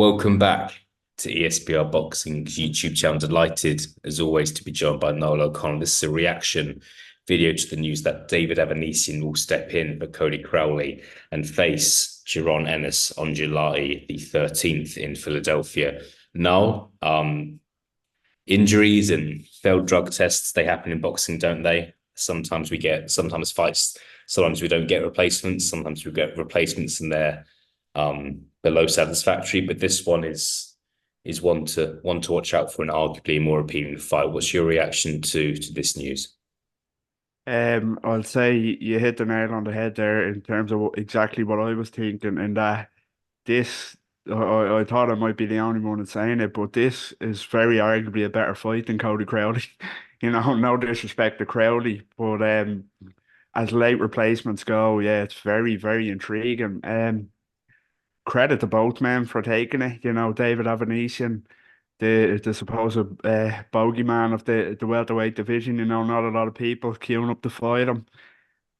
Welcome back to ESBR Boxing's YouTube channel. Delighted, as always, to be joined by Noel O'Connor. This is a reaction video to the news that David Avanesyan will step in for Cody Crowley and face Jaron Ennis on July the 13th in Philadelphia. Noel, injuries and failed drug tests, they happen in boxing, don't they? Sometimes fights, sometimes we don't get replacements, sometimes we get replacements and they're below satisfactory. But this one is one to watch out for, and arguably a more appealing fight. What's your reaction to this news? I'll say you hit the nail on the head there in terms of exactly what I was thinking, and that this, I thought I might be the only one that's saying it, but this is very arguably a better fight than Cody Crowley. No disrespect to Crowley, but as late replacements go, yeah, it's very, very intriguing. Credit to both men for taking it. David Avanesyan, the supposed bogeyman of the welterweight division. Not a lot of people queuing up to fight him.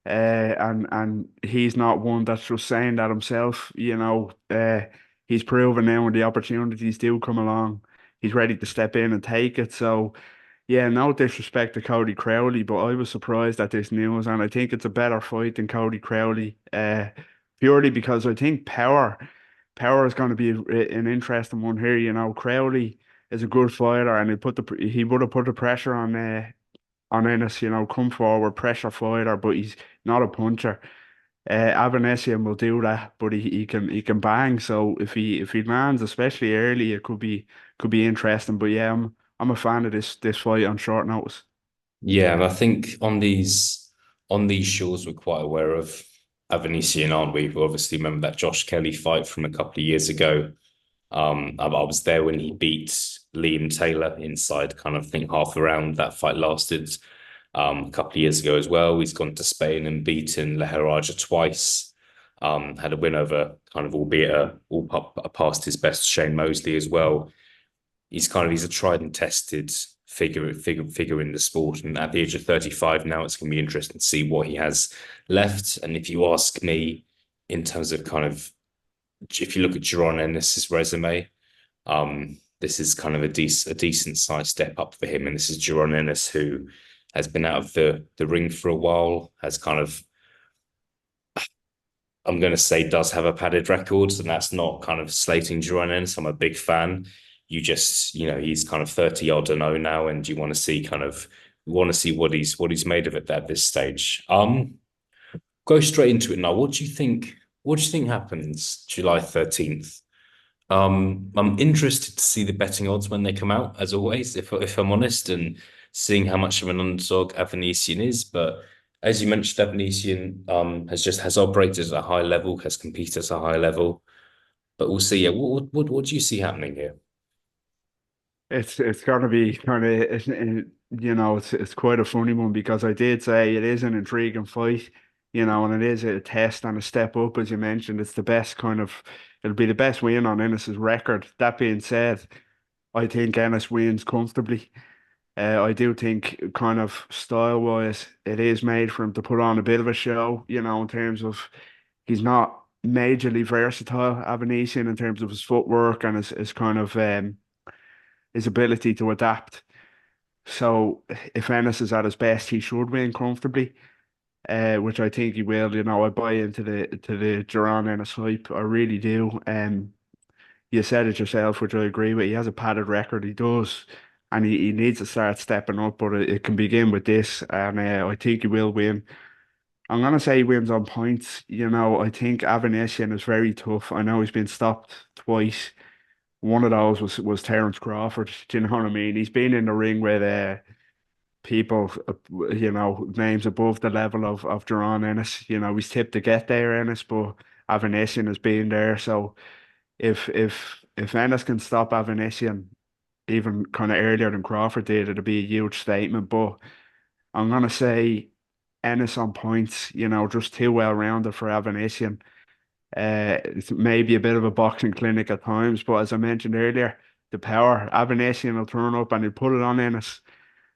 And he's not one that's just saying that himself. He's proven now when the opportunities do come along, he's ready to step in and take it. So yeah, no disrespect to Cody Crowley, but I was surprised at this news, and I think it's a better fight than Cody Crowley, purely because I think power is going to be an interesting one here. Crowley is a good fighter, and he would have put the pressure on Ennis. Come forward, pressure fighter, but he's not a puncher. Avanesyan will do that, but he can bang. So if he lands, especially early, it could be interesting. But yeah, I'm a fan of this fight on short notice. Yeah, and I think on these shores we're quite aware of Avanesyan, aren't we? We obviously remember that Josh Kelly fight from a couple of years ago. I was there when he beat Liam Taylor inside kind of, I think, half a round. That fight lasted a couple of years ago as well. He's gone to Spain and beaten Leheraja twice. Had a win over kind of, albeit past his best, Shane Mosley as well. He's a tried and tested figure in the sport. And at the age of 35 now, it's going to be interesting to see what he has left. And if you ask me, in terms of kind of, if you look at Jaron Ennis's resume, this is kind of a decent size step up for him. And this is Jaron Ennis, who has been out of the ring for a while, has kind of, I'm going to say, does have a padded record, and that's not kind of slating Jaron Ennis. I'm a big fan. He's kind of 30 odd and 0 now, and you want to see what he's made of it at this stage. Go straight into it now. What do you think? What do you think happens July 13th? I'm interested to see the betting odds when they come out, as always, if I'm honest, and seeing how much of an underdog Avanesyan is. But as you mentioned, Avanesyan has operated at a high level, has competed at a high level. But we'll see. Yeah, what do you see happening here? It's gonna be kind of it's quite a funny one because I did say it is an intriguing fight, and it is a test and a step up as you mentioned. It'll be the best win on Ennis's record. That being said, I think Ennis wins comfortably. I do think kind of style wise, it is made for him to put on a bit of a show, in terms of he's not majorly versatile, Avanesyan, in terms of his footwork and his kind of his ability to adapt. So if Ennis is at his best, he should win comfortably, which I think he will. I buy into the Jaron Ennis hype. I really do. You said it yourself, which I agree with. He has a padded record. He does, and he needs to start stepping up. But it can begin with this, and I think he will win. I'm gonna say he wins on points. I think Avanesyan is very tough. I know he's been stopped twice. One of those was Terence Crawford. Do you know what I mean? He's been in the ring with people, names above the level of Jaron Ennis. He's tipped to get there, Ennis, but Avanesyan has been there. So if Ennis can stop Avanesyan even kind of earlier than Crawford did, it'll be a huge statement. But I'm gonna say Ennis on points. Just too well rounded for Avanesyan. It's maybe a bit of a boxing clinic at times, but as I mentioned earlier, the power, Avanesyan will turn up and he'll put it on Ennis.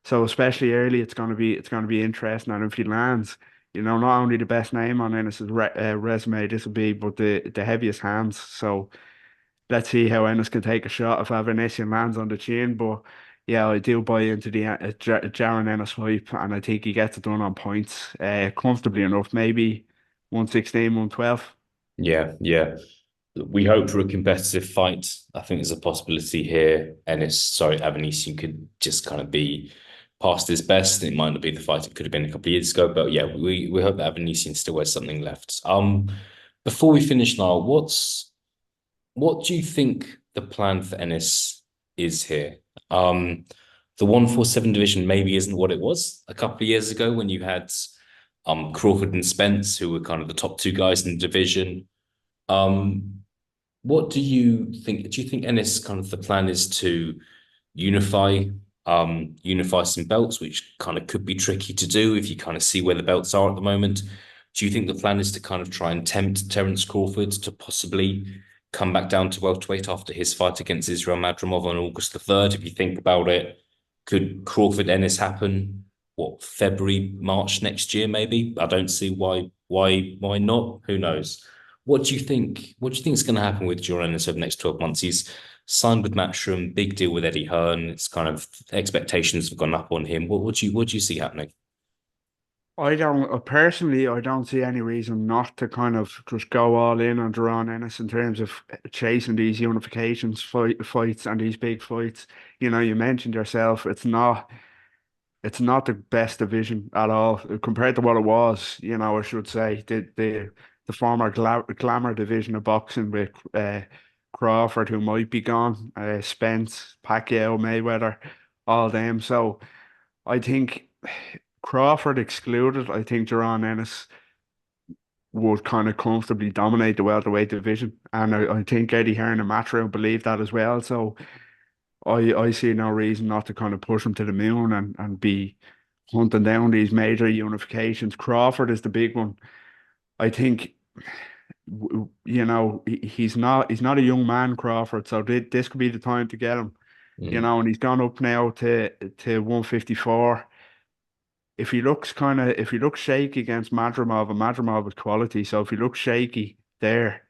So especially early, it's gonna be interesting. And if he lands, not only the best name on Ennis's resume, this will be, but the heaviest hands. So let's see how Ennis can take a shot if Avanesyan lands on the chin. But yeah, I do buy into the Jaron Ennis hype, and I think he gets it done on points comfortably enough. Maybe 116, 112. Yeah, yeah. We hope for a competitive fight. I think there's a possibility here. Avanesyan could just kind of be past his best. It might not be the fight it could have been a couple of years ago, but yeah, we hope that Avanesyan still has something left. Before we finish now, what do you think the plan for Ennis is here? The 147 division maybe isn't what it was a couple of years ago when you had Crawford and Spence, who were kind of the top two guys in the division. Um, what do you think? Do you think Ennis kind of the plan is to unify unify some belts, which kind of could be tricky to do if you kind of see where the belts are at the moment? Do you think the plan is to kind of try and tempt Terence Crawford to possibly come back down to welterweight after his fight against Israel Madrimov on August the 3rd? If you think about it, could Crawford Ennis happen? What, February, March next year, maybe? I don't see why not? Who knows? What do you think? What do you think is going to happen with Jaron Ennis over the next 12 months? He's signed with Matchroom, big deal with Eddie Hearn. It's kind of expectations have gone up on him. What do you see happening? I don't personally, I don't see any reason not to kind of just go all in on Jaron Ennis in terms of chasing these fights and these big fights. You know, you mentioned yourself, it's not the best division at all compared to what it was. You know, I should say the former glamour division of boxing with Crawford, who might be gone, Spence, Pacquiao, Mayweather, all them. So I think Crawford excluded, I think Jaron Ennis would kind of comfortably dominate the welterweight division, and I think Eddie Hearn and Matchroom believe that as well. So I see no reason not to kind of push him to the moon and be hunting down these major unifications. Crawford is the big one. I think you know he's not a young man, Crawford, so this could be the time to get him. You Mm, know, and he's gone up now to 154. If he looks shaky against Madrimov, and Madrimov is quality, so if he looks shaky there,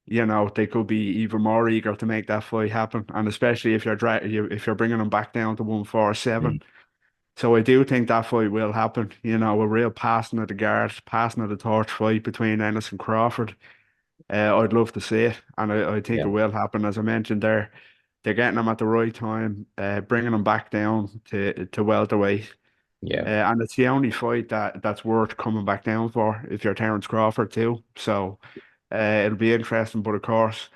you know, they could be even more eager to make that fight happen, and especially if you're bringing them back down to 147. mm. So I do think that fight will happen. You know, a real passing of the guard, passing of the torch fight between Ennis and Crawford. I'd love to see it, and I think it Yeah, will happen. As I mentioned there, they're getting them at the right time, bringing them back down to welterweight. yeah, And it's the only fight that's worth coming back down for if you're Terence Crawford too. So it'll be interesting. But of course,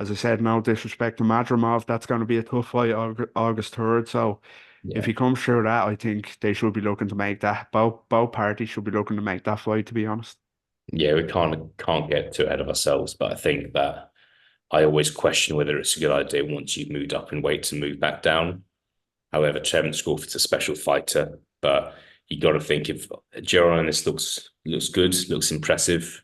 as I said, no disrespect to Madrimov, that's going to be a tough fight August 3rd. So if yeah. he comes through that, I think they should be looking to make that. Both parties should be looking to make that fight, to be honest. Yeah, we can't get too ahead of ourselves, but I think that I always question whether it's a good idea once you've moved up in weight to move back down. However, Terence Crawford's a special fighter, but you got to think if Jaron this looks good, looks impressive.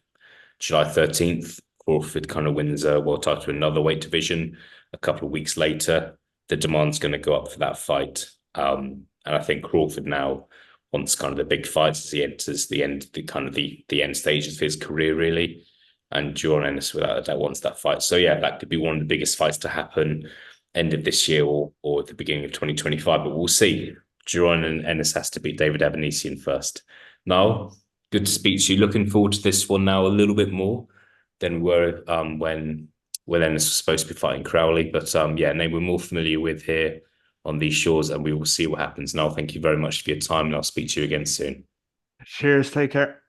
July 13th, Crawford kind of wins a world title in another weight division. A couple of weeks later, the demand's going to go up for that fight. And I think Crawford now wants kind of the big fights as he enters the end stages of his career, really. And Jaron Ennis, without a doubt, wants that fight. So yeah, that could be one of the biggest fights to happen end of this year or at the beginning of 2025. But we'll see. Jaron and Ennis has to beat David Avanesyan first. Now, good to speak to you. Looking forward to this one now a little bit more than we were when Ennis was supposed to be fighting Crowley. But yeah, name we're more familiar with here on these shores, and we will see what happens. Now, thank you very much for your time, and I'll speak to you again soon. Cheers, take care.